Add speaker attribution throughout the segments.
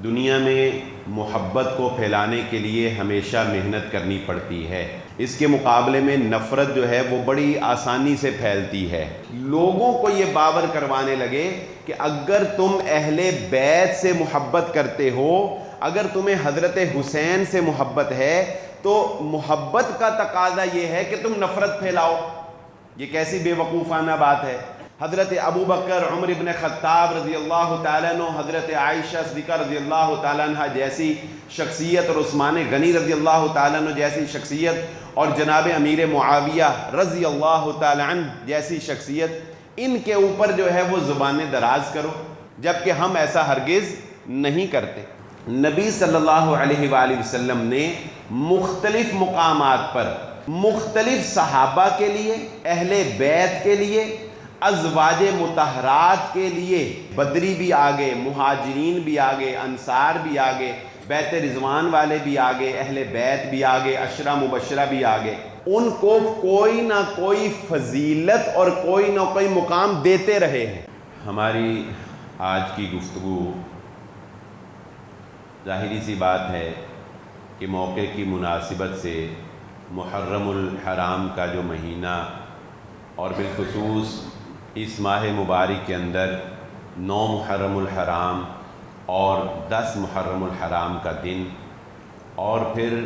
Speaker 1: دنیا میں محبت کو پھیلانے کے لیے ہمیشہ محنت کرنی پڑتی ہے۔ اس کے مقابلے میں نفرت جو ہے وہ بڑی آسانی سے پھیلتی ہے۔ لوگوں کو یہ باور کروانے لگے کہ اگر تم اہل بیت سے محبت کرتے ہو، اگر تمہیں حضرت حسین سے محبت ہے تو محبت کا تقاضا یہ ہے کہ تم نفرت پھیلاؤ۔ یہ کیسی بے وقوفانہ بات ہے۔ حضرت ابو بکر، عمر ابن خطاب رضی اللہ تعالیٰ عنہ، حضرت عائشہ صدیقہ رضی اللہ تعالیٰ عنہ جیسی شخصیت اور عثمان غنی رضی اللہ تعالیٰ عنہ جیسی شخصیت اور جناب امیر معاویہ رضی اللہ تعالیٰ عنہ جیسی شخصیت، ان کے اوپر جو ہے وہ زبانیں دراز کرو، جبکہ ہم ایسا ہرگز نہیں کرتے۔ نبی صلی اللہ علیہ وآلہ وسلم نے مختلف مقامات پر مختلف صحابہ کے لیے، اہل بیت کے لیے، ازواج مطہرات کے لیے، بدری بھی آگے، مہاجرین بھی آگے، انصار بھی آگے، بیت رضوان والے بھی آگے، اہل بیت بھی آگے، عشرہ مبشرہ بھی آگے، ان کو کوئی نہ کوئی فضیلت اور کوئی نہ کوئی مقام دیتے رہے ہیں۔ ہماری آج کی گفتگو ظاہری سی بات ہے کہ موقع کی مناسبت سے محرم الحرام کا جو مہینہ اور بالخصوص اس ماہ مبارک کے اندر 9 محرم الحرام اور 10 محرم الحرام کا دن، اور پھر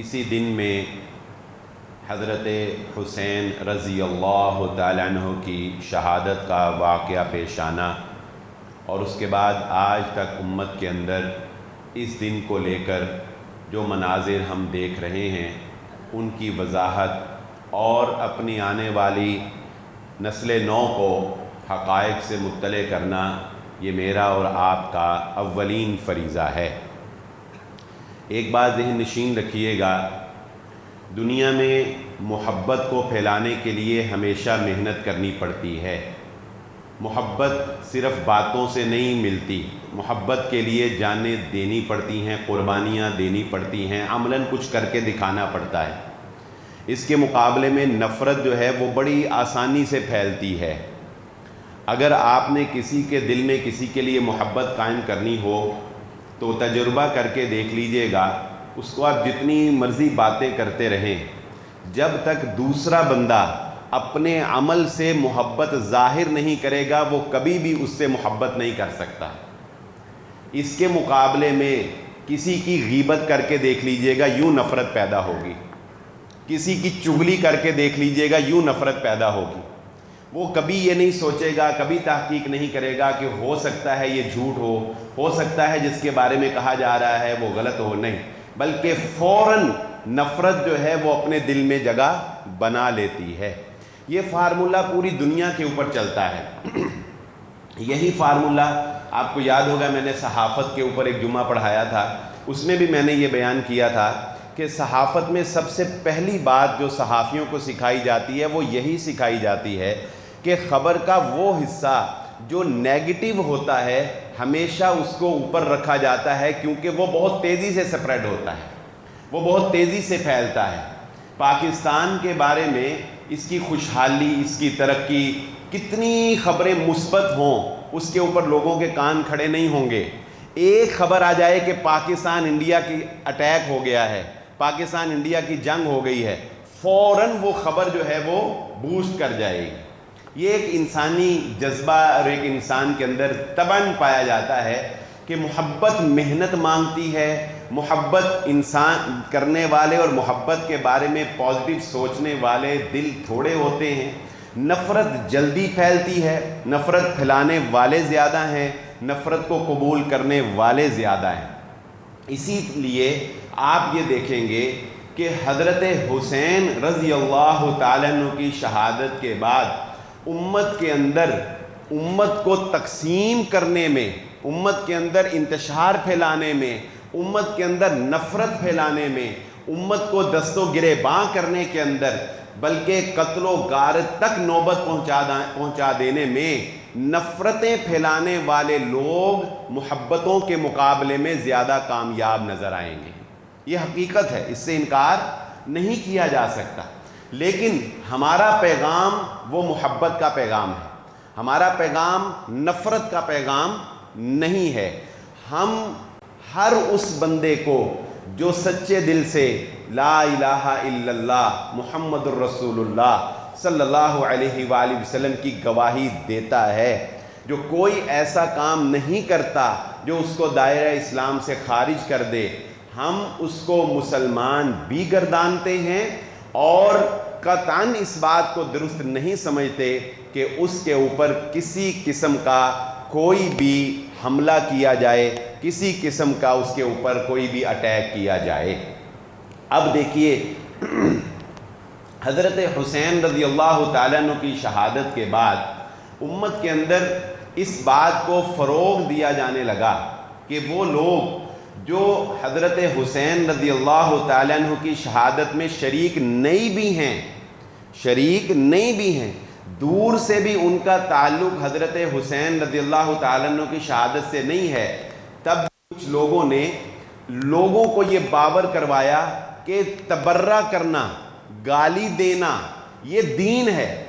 Speaker 1: اسی دن میں حضرت حسین رضی اللہ تعالیٰ عنہ کی شہادت کا واقعہ پیش آنا، اور اس کے بعد آج تک امت کے اندر اس دن کو لے کر جو مناظر ہم دیکھ رہے ہیں، ان کی وضاحت اور اپنی آنے والی نسل نو کو حقائق سے مطلع کرنا، یہ میرا اور آپ کا اولین فریضہ ہے۔ ایک بات ذہن نشین رکھیے گا، دنیا میں محبت کو پھیلانے کے لیے ہمیشہ محنت کرنی پڑتی ہے۔ محبت صرف باتوں سے نہیں ملتی، محبت کے لیے جانیں دینی پڑتی ہیں، قربانیاں دینی پڑتی ہیں، عملاً کچھ کر کے دکھانا پڑتا ہے۔ اس کے مقابلے میں نفرت جو ہے وہ بڑی آسانی سے پھیلتی ہے۔ اگر آپ نے کسی کے دل میں کسی کے لیے محبت قائم کرنی ہو تو تجربہ کر کے دیکھ لیجئے گا، اس کو آپ جتنی مرضی باتیں کرتے رہیں، جب تک دوسرا بندہ اپنے عمل سے محبت ظاہر نہیں کرے گا وہ کبھی بھی اس سے محبت نہیں کر سکتا۔ اس کے مقابلے میں کسی کی غیبت کر کے دیکھ لیجئے گا، یوں نفرت پیدا ہوگی۔ کسی کی چغلی کر کے دیکھ لیجئے گا، یوں نفرت پیدا ہوگی۔ وہ کبھی یہ نہیں سوچے گا، کبھی تحقیق نہیں کرے گا کہ ہو سکتا ہے یہ جھوٹ ہو سکتا ہے جس کے بارے میں کہا جا رہا ہے وہ غلط ہو، نہیں، بلکہ فوراً نفرت جو ہے وہ اپنے دل میں جگہ بنا لیتی ہے۔ یہ فارمولہ پوری دنیا کے اوپر چلتا ہے۔ یہی فارمولہ آپ کو یاد ہوگا، میں نے صحافت کے اوپر ایک جمعہ پڑھایا تھا، اس میں بھی میں نے یہ بیان کیا تھا کہ صحافت میں سب سے پہلی بات جو صحافیوں کو سکھائی جاتی ہے وہ یہی سکھائی جاتی ہے کہ خبر کا وہ حصہ جو نیگیٹو ہوتا ہے ہمیشہ اس کو اوپر رکھا جاتا ہے، کیونکہ وہ بہت تیزی سے سپریڈ ہوتا ہے، وہ بہت تیزی سے پھیلتا ہے۔ پاکستان کے بارے میں اس کی خوشحالی، اس کی ترقی، کتنی خبریں مثبت ہوں، اس کے اوپر لوگوں کے کان کھڑے نہیں ہوں گے۔ ایک خبر آ جائے کہ پاکستان انڈیا کی اٹیک ہو گیا ہے، پاکستان انڈیا کی جنگ ہو گئی ہے، فوراً وہ خبر جو ہے وہ بوسٹ کر جائے گی۔ یہ ایک انسانی جذبہ اور ایک انسان کے اندر طبعاً پایا جاتا ہے کہ محبت محنت مانگتی ہے، محبت انسان کرنے والے اور محبت کے بارے میں پازیٹیو سوچنے والے دل تھوڑے ہوتے ہیں، نفرت جلدی پھیلتی ہے، نفرت پھیلانے والے زیادہ ہیں، نفرت کو قبول کرنے والے زیادہ ہیں۔ اسی لیے آپ یہ دیکھیں گے کہ حضرت حسین رضی اللہ تعالیٰ عنہ کی شہادت کے بعد امت کے اندر، امت کو تقسیم کرنے میں، امت کے اندر انتشار پھیلانے میں، امت کے اندر نفرت پھیلانے میں، امت کو دست و گریباں کرنے کے اندر، بلکہ قتل و غارت تک نوبت پہنچا دینے میں نفرتیں پھیلانے والے لوگ محبتوں کے مقابلے میں زیادہ کامیاب نظر آئیں گے۔ یہ حقیقت ہے، اس سے انکار نہیں کیا جا سکتا۔ لیکن ہمارا پیغام وہ محبت کا پیغام ہے، ہمارا پیغام نفرت کا پیغام نہیں ہے۔ ہم ہر اس بندے کو جو سچے دل سے لا الہ الا اللہ محمد الرسول اللہ صلی اللہ علیہ وآلہ وسلم کی گواہی دیتا ہے، جو کوئی ایسا کام نہیں کرتا جو اس کو دائرہ اسلام سے خارج کر دے، ہم اس کو مسلمان بھی گردانتے ہیں اور قطعاً اس بات کو درست نہیں سمجھتے کہ اس کے اوپر کسی قسم کا کوئی بھی حملہ کیا جائے، کسی قسم کا اس کے اوپر کوئی بھی اٹیک کیا جائے۔ اب دیکھیے حضرت حسین رضی اللہ تعالیٰ عنہ کی شہادت کے بعد امت کے اندر اس بات کو فروغ دیا جانے لگا کہ وہ لوگ جو حضرت حسین رضی اللہ تعالیٰ عنہ کی شہادت میں شریک نہیں بھی ہیں، دور سے بھی ان کا تعلق حضرت حسین رضی اللہ تعالیٰ عنہ کی شہادت سے نہیں ہے، تب کچھ لوگوں نے لوگوں کو یہ باور کروایا کہ تبرہ کرنا، گالی دینا یہ دین ہے۔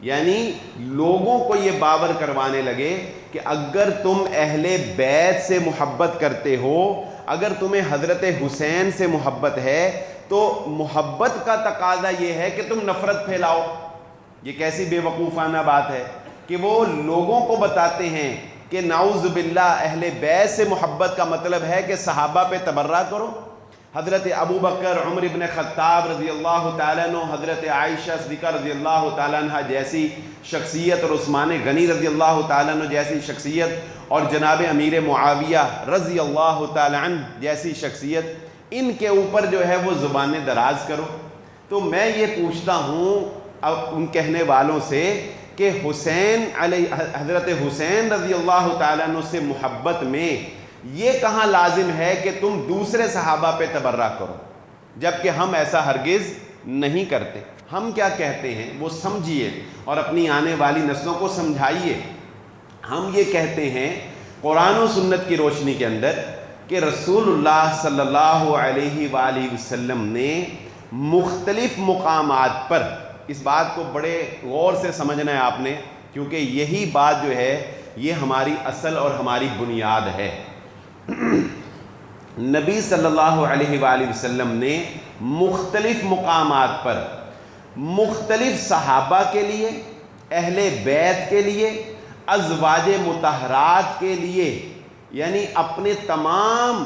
Speaker 1: یعنی لوگوں کو یہ باور کروانے لگے کہ اگر تم اہل بیت سے محبت کرتے ہو، اگر تمہیں حضرت حسین سے محبت ہے تو محبت کا تقاضا یہ ہے کہ تم نفرت پھیلاؤ۔ یہ کیسی بے وقوفانہ بات ہے کہ وہ لوگوں کو بتاتے ہیں کہ نعوذ باللہ اہل بیت سے محبت کا مطلب ہے کہ صحابہ پہ تبرہ کرو۔ حضرت ابو بکر، عمر ابن خطاب رضی اللہ تعالیٰ عنہ، حضرت عائشہ صدیقہ رضی اللہ تعالیٰ عنہ جیسی شخصیت اور عثمان غنی رضی اللہ تعالیٰ عنہ جیسی شخصیت اور جناب امیر معاویہ رضی اللہ تعالیٰ عنہ جیسی شخصیت، ان کے اوپر جو ہے وہ زبانیں دراز کرو۔ تو میں یہ پوچھتا ہوں اب ان کہنے والوں سے کہ حضرت حسین رضی اللہ تعالیٰ عنہ سے محبت میں یہ کہاں لازم ہے کہ تم دوسرے صحابہ پہ تبرہ کرو، جبکہ ہم ایسا ہرگز نہیں کرتے۔ ہم کیا کہتے ہیں وہ سمجھیے اور اپنی آنے والی نسلوں کو سمجھائیے۔ ہم یہ کہتے ہیں قرآن و سنت کی روشنی کے اندر کہ رسول اللہ صلی اللہ علیہ وآلہ وسلم نے مختلف مقامات پر، اس بات کو بڑے غور سے سمجھنا ہے آپ نے، کیونکہ یہی بات جو ہے یہ ہماری اصل اور ہماری بنیاد ہے۔ نبی صلی اللہ علیہ وآلہ وسلم نے مختلف مقامات پر مختلف صحابہ کے لیے، اہل بیت کے لیے، ازواج مطہرات کے لیے، یعنی اپنے تمام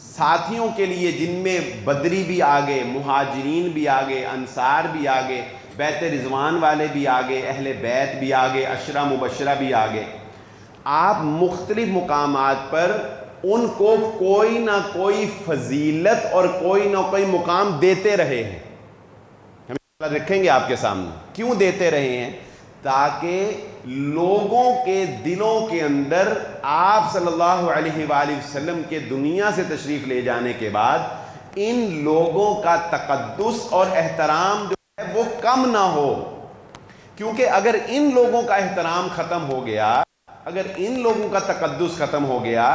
Speaker 1: ساتھیوں کے لیے جن میں بدری بھی آگے، مہاجرین بھی آگے، انصار بھی آگے، بیت رضوان والے بھی آگے، اہل بیت بھی آگے، عشرہ مبشرہ بھی آگے، آپ مختلف مقامات پر ان کو کوئی نہ کوئی فضیلت اور کوئی نہ کوئی مقام دیتے رہے ہیں۔ ہم رکھیں گے آپ کے سامنے کیوں دیتے رہے ہیں، تاکہ لوگوں کے دلوں کے اندر آپ صلی اللہ علیہ وآلہ وسلم کے دنیا سے تشریف لے جانے کے بعد ان لوگوں کا تقدس اور احترام جو ہے وہ کم نہ ہو، کیونکہ اگر ان لوگوں کا احترام ختم ہو گیا، اگر ان لوگوں کا تقدس ختم ہو گیا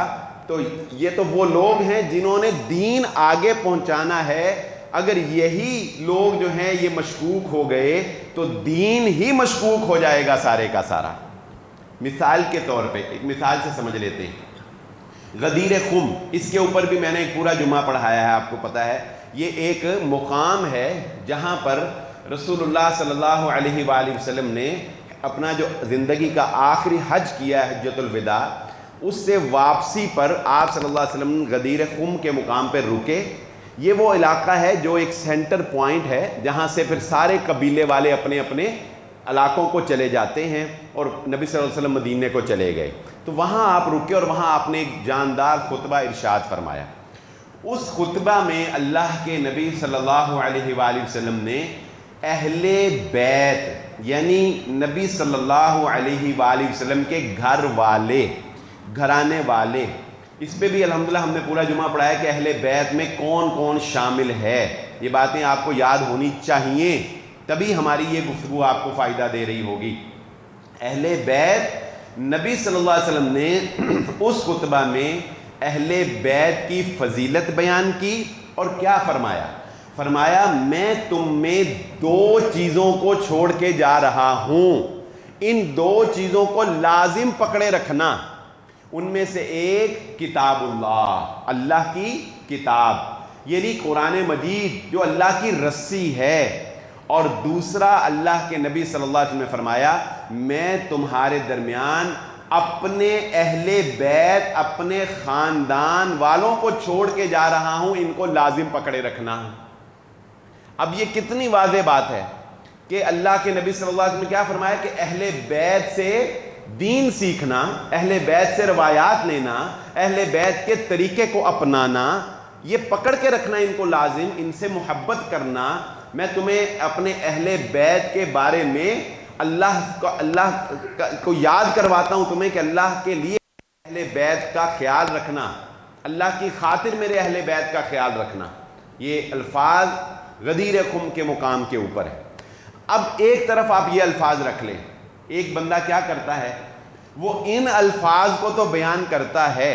Speaker 1: تو یہ تو وہ لوگ ہیں جنہوں نے دین آگے پہنچانا ہے۔ اگر یہی لوگ جو ہیں یہ مشکوک ہو گئے تو دین ہی مشکوک ہو جائے گا سارے کا سارا۔ مثال کے طور پہ ایک مثال سے سمجھ لیتے ہیں، غدیر خم، اس کے اوپر بھی میں نے ایک پورا جمعہ پڑھایا ہے، آپ کو پتہ ہے یہ ایک مقام ہے جہاں پر رسول اللہ صلی اللہ علیہ وآلہ وسلم نے اپنا جو زندگی کا آخری حج کیا ہے حجۃ الوداع، اس سے واپسی پر آپ صلی اللہ علیہ وسلم غدیر خم کے مقام پر رکے۔ یہ وہ علاقہ ہے جو ایک سینٹر پوائنٹ ہے جہاں سے پھر سارے قبیلے والے اپنے اپنے علاقوں کو چلے جاتے ہیں اور نبی صلی اللہ علیہ وسلم مدینے کو چلے گئے، تو وہاں آپ رکے اور وہاں آپ نے ایک جاندار خطبہ ارشاد فرمایا۔ اس خطبہ میں اللہ کے نبی صلی اللہ علیہ وآلہ وسلم نے اہل بیت یعنی نبی صلی اللہ علیہ وآلہ وسلم کے گھر والے، گھرانے والے، اس پہ بھی الحمدللہ ہم نے پورا جمعہ پڑھایا کہ اہل بیت میں کون کون شامل ہے۔ یہ باتیں آپ کو یاد ہونی چاہیے، تبھی ہماری یہ گفتگو آپ کو فائدہ دے رہی ہوگی۔ اہل بیت، نبی صلی اللہ علیہ وسلم نے اس خطبہ میں اہل بیت کی فضیلت بیان کی اور کیا فرمایا؟ فرمایا میں تم میں دو چیزوں کو چھوڑ کے جا رہا ہوں، ان دو چیزوں کو لازم پکڑے رکھنا۔ ان میں سے ایک کتاب اللہ، اللہ کی کتاب، یعنی قرآن مجید جو اللہ کی رسی ہے، اور دوسرا اللہ کے نبی صلی اللہ علیہ وسلم نے فرمایا میں تمہارے درمیان اپنے اہل بیت، اپنے خاندان والوں کو چھوڑ کے جا رہا ہوں، ان کو لازم پکڑے رکھنا۔ اب یہ کتنی واضح بات ہے کہ اللہ کے نبی صلی اللہ علیہ وسلم نے کیا فرمایا کہ اہل بیت سے دین سیکھنا، اہل بیت سے روایات لینا، اہل بیت کے طریقے کو اپنانا، یہ پکڑ کے رکھنا ان کو لازم، ان سے محبت کرنا۔ میں تمہیں اپنے اہل بیت کے بارے میں اللہ کو یاد کرواتا ہوں تمہیں کہ اللہ کے لیے اہل بیت کا خیال رکھنا، اللہ کی خاطر میرے اہل بیت کا خیال رکھنا۔ یہ الفاظ غدیر خم کے مقام کے اوپر ہے۔ اب ایک طرف آپ یہ الفاظ رکھ لیں، ایک بندہ کیا کرتا ہے، وہ ان الفاظ کو تو بیان کرتا ہے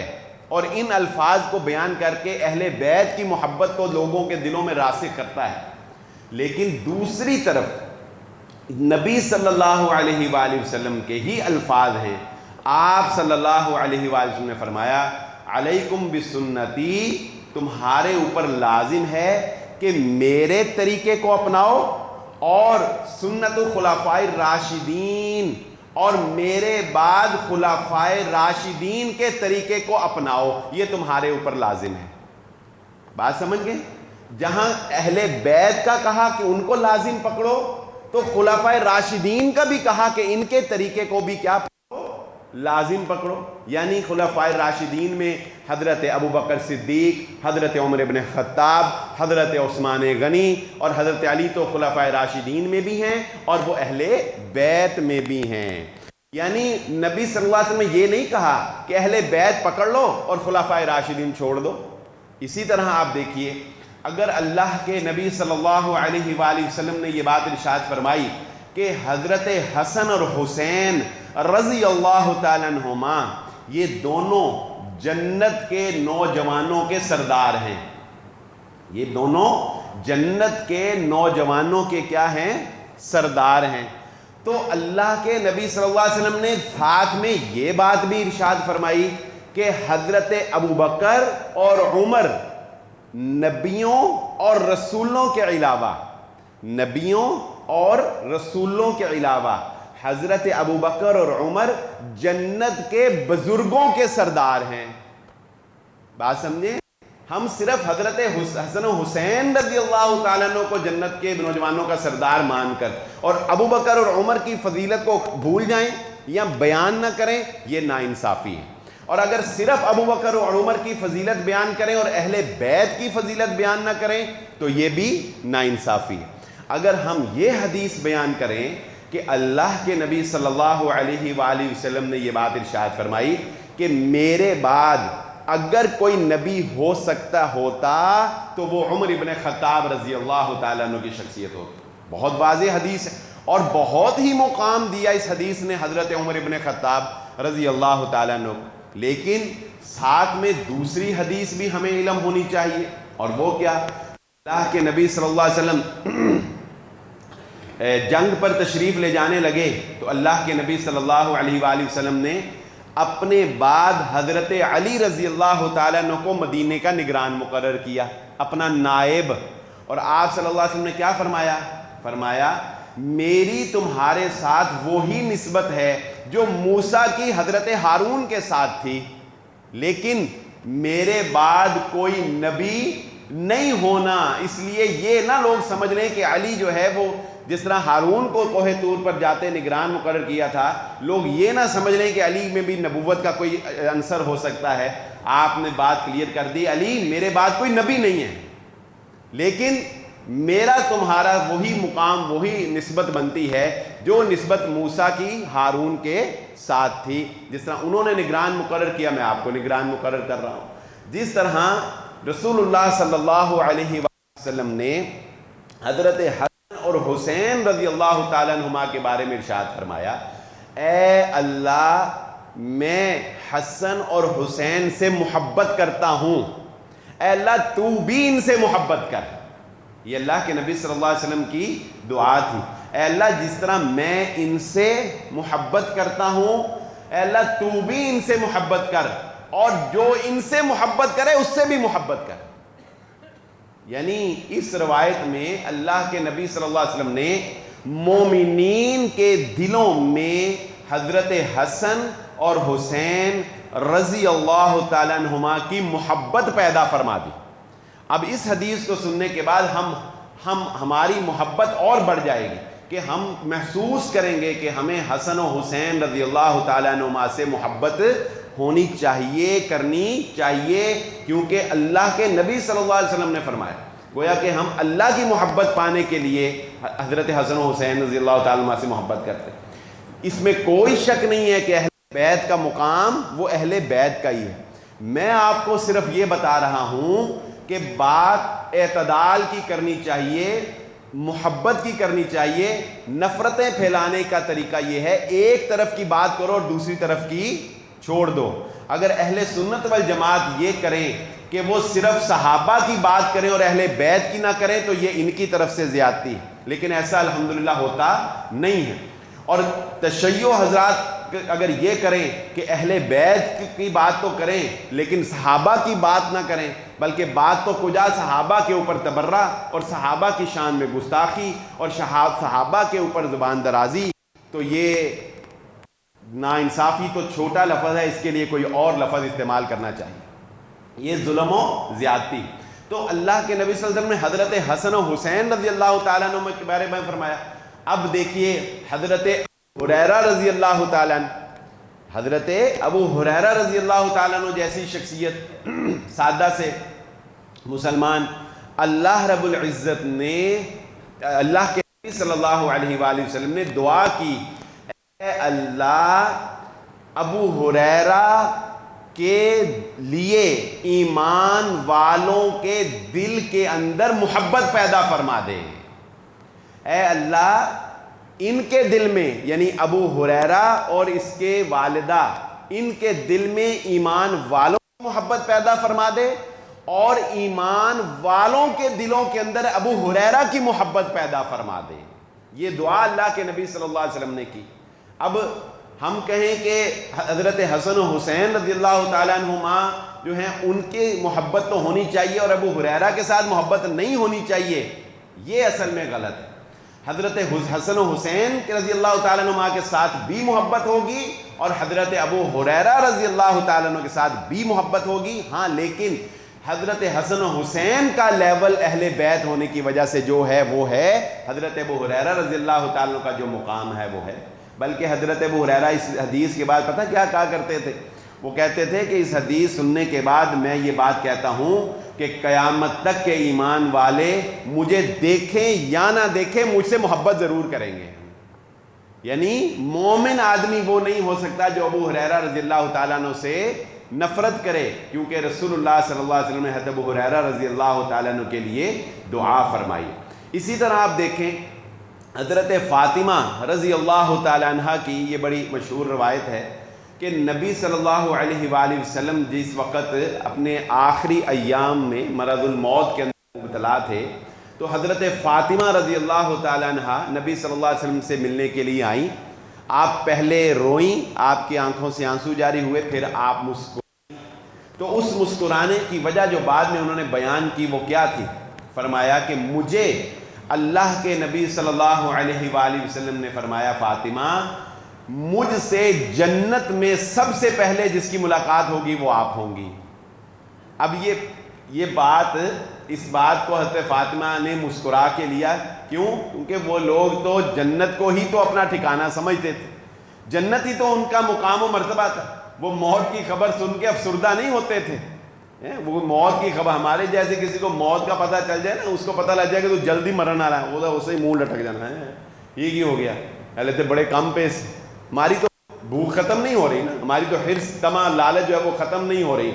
Speaker 1: اور ان الفاظ کو بیان کر کے اہل بیت کی محبت کو لوگوں کے دلوں میں راسخ کرتا ہے، لیکن دوسری طرف نبی صلی اللہ علیہ وآلہ وسلم کے ہی الفاظ ہیں۔ آپ صلی اللہ علیہ وآلہ وسلم نے فرمایا علیکم بسنتی، تمہارے اوپر لازم ہے کہ میرے طریقے کو اپناؤ اور سنت خلفائے راشدین، اور میرے بعد خلفائے راشدین کے طریقے کو اپناؤ، یہ تمہارے اوپر لازم ہے۔ بات سمجھ گئے؟ جہاں اہل بیت کا کہا کہ ان کو لازم پکڑو، تو خلفائے راشدین کا بھی کہا کہ ان کے طریقے کو بھی کیا پکڑو، لازم پکڑو۔ یعنی خلفائے راشدین میں حضرت ابوبکر صدیق، حضرت عمر ابن خطاب، حضرت عثمان غنی اور حضرت علی تو خلفائے راشدین میں بھی ہیں اور وہ اہل بیت میں بھی ہیں۔ یعنی نبی صلی اللہ علیہ وسلم نے یہ نہیں کہا کہ اہل بیت پکڑ لو اور خلفائے راشدین چھوڑ دو۔ اسی طرح آپ دیکھیے، اگر اللہ کے نبی صلی اللہ علیہ وآلہ وسلم نے یہ بات ارشاد فرمائی کہ حضرت حسن اور حسین رضی اللہ تعالیٰ عنہما یہ دونوں جنت کے نوجوانوں کے سردار ہیں، یہ دونوں جنت کے نوجوانوں کے کیا ہیں، سردار ہیں، تو اللہ کے نبی صلی اللہ علیہ وسلم نے ساتھ میں یہ بات بھی ارشاد فرمائی کہ حضرت ابوبکر اور عمر نبیوں اور رسولوں کے علاوہ، نبیوں اور رسولوں کے علاوہ حضرت ابوبکر اور عمر جنت کے بزرگوں کے سردار ہیں۔ بات سمجھیں؟ ہم صرف حضرت حسن و حسین رضی اللہ تعالیٰ عنہ کو جنت کے نوجوانوں کا سردار مان کر اور ابوبکر اور عمر کی فضیلت کو بھول جائیں یا بیان نہ کریں، یہ ناانصافی ہے۔ اور اگر صرف ابوبکر اور عمر کی فضیلت بیان کریں اور اہل بیت کی فضیلت بیان نہ کریں تو یہ بھی ناانصافی ہے۔ اگر ہم یہ حدیث بیان کریں کہ اللہ کے نبی صلی اللہ علیہ وآلہ وسلم نے یہ بات ارشاد فرمائی کہ میرے بعد اگر کوئی نبی ہو سکتا ہوتا تو وہ عمر ابن خطاب رضی اللہ تعالیٰ عنہ کی شخصیت ہوتی، بہت واضح حدیث ہے اور بہت ہی مقام دیا اس حدیث نے حضرت عمر ابن خطاب رضی اللہ تعالیٰ عنہ، لیکن ساتھ میں دوسری حدیث بھی ہمیں علم ہونی چاہیے، اور وہ کیا، اللہ کے نبی صلی اللہ علیہ وسلم جنگ پر تشریف لے جانے لگے تو اللہ کے نبی صلی اللہ علیہ وآلہ وسلم نے اپنے بعد حضرت علی رضی اللہ تعالیٰ عنہ کو مدینے کا نگران مقرر کیا، اپنا نائب، اور آپ صلی اللہ علیہ وسلم نے کیا فرمایا، فرمایا میری تمہارے ساتھ وہی نسبت ہے جو موسیٰ کی حضرت ہارون کے ساتھ تھی، لیکن میرے بعد کوئی نبی نہیں ہونا، اس لیے یہ نہ لوگ سمجھ لیں کہ علی جو ہے وہ جس طرح ہارون کو کوہ طور پر جاتے نگران مقرر کیا تھا، لوگ یہ نہ سمجھ لیں کہ علی میں بھی نبوت کا کوئی عنصر ہو سکتا ہے۔ آپ نے بات کلیئر کر دی، علی میرے بعد کوئی نبی نہیں ہے، لیکن میرا تمہارا وہی مقام، وہی نسبت بنتی ہے جو نسبت موسیٰ کی ہارون کے ساتھ تھی، جس طرح انہوں نے نگران مقرر کیا میں آپ کو نگران مقرر کر رہا ہوں۔ جس طرح رسول اللہ صلی اللہ علیہ وسلم نے حضرت حسن اور حسین رضی اللہ تعالیٰ عنہما کے بارے میں ارشاد فرمایا، اے اللہ میں حسن اور حسین سے محبت کرتا ہوں، اے اللہ تو بھی ان سے محبت کر۔ یہ اللہ کے نبی صلی اللہ علیہ وسلم کی دعا تھی، اے اللہ جس طرح میں ان سے محبت کرتا ہوں، اے اللہ تو بھی ان سے محبت کر اور جو ان سے محبت کرے اس سے بھی محبت کر۔ یعنی اس روایت میں اللہ کے نبی صلی اللہ علیہ وسلم نے مومنین کے دلوں میں حضرت حسن اور حسین رضی اللہ تعالیٰ عنہما کی محبت پیدا فرما دی۔ اب اس حدیث کو سننے کے بعد ہماری محبت اور بڑھ جائے گی کہ ہم محسوس کریں گے کہ ہمیں حسن و حسین رضی اللہ تعالیٰ عنہما سے محبت ہونی چاہیے، کرنی چاہیے، کیونکہ اللہ کے نبی صلی اللہ علیہ وسلم نے فرمایا۔ گویا کہ ہم اللہ کی محبت پانے کے لیے حضرت حسن و حسین رضی اللہ تعالیٰ عنہما سے محبت کرتے ہیں۔ اس میں کوئی شک نہیں ہے کہ اہل بیت کا مقام وہ اہل بیت کا ہی ہے۔ میں آپ کو صرف یہ بتا رہا ہوں کہ بات اعتدال کی کرنی چاہیے، محبت کی کرنی چاہیے۔ نفرتیں پھیلانے کا طریقہ یہ ہے ایک طرف کی بات کرو اور دوسری طرف کی چھوڑ دو۔ اگر اہل سنت والجماعت یہ کریں کہ وہ صرف صحابہ کی بات کریں اور اہل بیت کی نہ کریں تو یہ ان کی طرف سے زیادتی ہے، لیکن ایسا الحمدللہ ہوتا نہیں ہے۔ اور تشیع حضرات اگر یہ کریں کہ اہل بیت کی بات تو کریں لیکن صحابہ کی بات نہ کریں، بلکہ بات تو کجا صحابہ کے اوپر تبرہ اور صحابہ کی شان میں گستاخی اور صحابہ کے اوپر زبان درازی، تو یہ ناانصافی تو چھوٹا لفظ ہے، اس کے لیے کوئی اور لفظ استعمال کرنا چاہیے۔ یہ ظلم و زیادتی۔ تو اللہ کے نبی صلی اللہ علیہ وسلم نے حضرت حسن و حسین رضی اللہ تعالیٰ عنہ کے بارے میں فرمایا۔ اب دیکھیے حضرت ہریرہ رضی اللہ تعالیٰ عنہ، حضرت ابو ہریرہ رضی اللہ تعالیٰ عنہ جیسی شخصیت، سادہ سے مسلمان، اللہ رب العزت نے، اللہ کے نبی صلی اللہ علیہ وآلہ وسلم نے دعا کی، اے اللہ ابو ہریرہ کے لیے ایمان والوں کے دل کے اندر محبت پیدا فرما دے۔ اے اللہ ان کے دل میں، یعنی ابو ہریرہ اور اس کے والدہ، ان کے دل میں ایمان والوں کی محبت پیدا فرما دے اور ایمان والوں کے دلوں کے اندر ابو ہریرہ کی محبت پیدا فرما دے۔ یہ دعا اللہ کے نبی صلی اللہ علیہ وسلم نے کی۔ اب ہم کہیں کہ حضرت حسن و حسین رضی اللہ تعالیٰ عنہما جو ہیں ان کی محبت تو ہونی چاہیے اور ابو ہریرہ کے ساتھ محبت نہیں ہونی چاہیے، یہ اصل میں غلط ہے۔ حضرت حسن و حسین رضی اللہ تعالیٰ عنہما کے ساتھ بھی محبت ہوگی اور حضرت ابو ہریرہ رضی اللہ تعالیٰ عنہ کے ساتھ بھی محبت ہوگی، ہاں لیکن حضرت حسن و حسین کا لیول اہل بیت ہونے کی وجہ سے جو ہے وہ ہے حضرت ابو ہریرہ رضی اللہ تعالیٰ عنہ کا جو مقام ہے وہ ہے۔ بلکہ حضرت ابو ہریرہ اس حدیث کے بعد پتہ کیا کہا کرتے تھے؟ وہ کہتے تھے کہ اس حدیث سننے کے بعد میں یہ بات کہتا ہوں کہ قیامت تک کے ایمان والے مجھے دیکھیں یا نہ دیکھیں مجھ سے محبت ضرور کریں گے۔ یعنی مومن آدمی وہ نہیں ہو سکتا جو ابو ہریرہ رضی اللہ تعالیٰ عنہ سے نفرت کرے، کیونکہ رسول اللہ صلی اللہ علیہ وسلم نے حضرت ابو ہریرہ رضی اللہ تعالیٰ عنہ کے لیے دعا فرمائی۔ اسی طرح آپ دیکھیں حضرت فاطمہ رضی اللہ تعالیٰ عنہ کی یہ بڑی مشہور روایت ہے کہ نبی صلی اللہ علیہ وآلہ وسلم جس وقت اپنے آخری ایام میں مرض الموت کے اندر مبتلا تھے تو حضرت فاطمہ رضی اللہ تعالیٰ عنہ نبی صلی اللہ علیہ وسلم سے ملنے کے لیے آئیں۔ آپ پہلے روئیں، آپ کی آنکھوں سے آنسو جاری ہوئے، پھر آپ مسکرائیں۔ تو اس مسکرانے کی وجہ جو بعد میں انہوں نے بیان کی وہ کیا تھی؟ فرمایا کہ مجھے اللہ کے نبی صلی اللہ علیہ وآلہ وسلم نے فرمایا فاطمہ مجھ سے جنت میں سب سے پہلے جس کی ملاقات ہوگی وہ آپ ہوں گی۔ اب یہ بات، اس بات کو حضرت فاطمہ نے مسکرا کے لیا، کیوں؟ کیونکہ وہ لوگ تو جنت کو ہی تو اپنا ٹھکانہ سمجھتے تھے، جنت ہی تو ان کا مقام و مرتبہ تھا۔ وہ موت کی خبر سن کے افسردہ نہیں ہوتے تھے۔ وہ موت کی خبر، ہمارے جیسے کسی کو موت کا پتہ چل جائے نا، اس کو پتہ لگ جائے کہ تو جلدی مرن آ رہا ہے، وہ تو اسے ہی منہ لٹک جانا ہے، یہ کی ہو گیا، پہلے تو بڑے کم پیس۔ ہماری تو بھوک ختم نہیں ہو رہی نا، ہماری تو حرص طمع لالچ جو ہے وہ ختم نہیں ہو رہی۔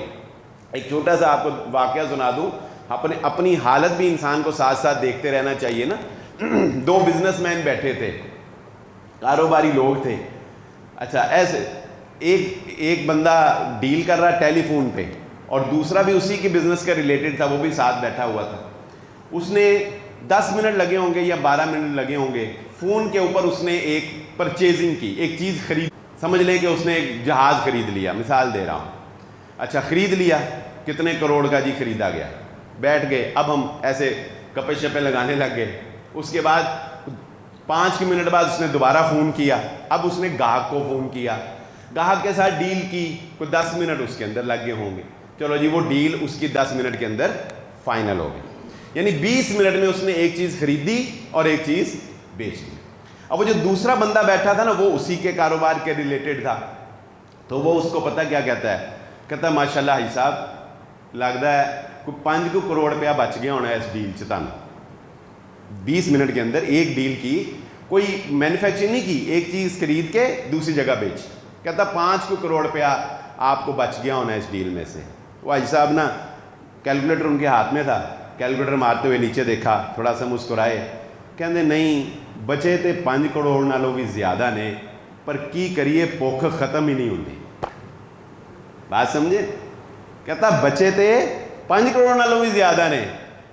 Speaker 1: ایک چھوٹا سا آپ کو واقعہ سنا دوں، اپنی حالت بھی انسان کو ساتھ ساتھ دیکھتے رہنا چاہیے نا۔ دو بزنس مین بیٹھے تھے، کاروباری لوگ تھے۔ اچھا ایسے ایک بندہ ڈیل کر رہا ٹیلی فون پہ اور دوسرا بھی اسی کی بزنس کا ریلیٹڈ تھا، وہ بھی ساتھ بیٹھا ہوا تھا۔ اس نے 10 منٹ لگے ہوں گے یا 12 منٹ لگے ہوں گے، فون کے اوپر اس نے ایک پرچیزنگ کی، ایک چیز خرید۔ سمجھ لیں کہ اس نے ایک جہاز خرید لیا، مثال دے رہا ہوں، اچھا خرید لیا، کتنے کروڑ کا جی خریدا گیا، بیٹھ گئے، اب ہم ایسے گپے شپے لگانے لگ گئے. اس کے بعد 5 منٹ بعد اس نے دوبارہ فون کیا، اب اس نے گاہک کو فون کیا، گاہک کے ساتھ ڈیل کی، کوئی 10 منٹ اس کے اندر لگ گئے ہوں گے، چلو جی وہ ڈیل اس کی 10 منٹ کے اندر فائنل ہو گئی، یعنی 20 منٹ میں اس نے ایک چیز خریدی اور ایک چیز بیچ دی. اب وہ جو دوسرا بندہ بیٹھا تھا نا، وہ اسی کے کاروبار کے ریلیٹڈ تھا، تو وہ اس کو پتہ کیا کہتا ہے، کہتا ہے ماشاء اللہ حاجی صاحب لگتا ہے کوئی 5 کروڑ روپیہ بچ گیا ہونا ہے اس ڈیل سے، تھانوں 20 منٹ کے اندر ایک ڈیل کی، کوئی مینوفیکچرنگ نہیں کی، ایک چیز خرید کے دوسری جگہ بیچ، کہتا 5 کروڑ روپیہ آپ کو بچ گیا ہونا ہے اس ڈیل میں سے. وہ حاجی صاحب نا کیلکولیٹر ان کے ہاتھ میں تھا، کیلکولیٹر مارتے ہوئے نیچے دیکھا، تھوڑا سا مسکرائے، کہندے نہیں بچے تے 5 کروڑ نالوں بھی زیادہ نے، پر کی کریے بھوک ختم ہی نہیں ہوتی. بات سمجھے؟ کہتا بچے تے 5 کروڑ نالوں بھی زیادہ نے،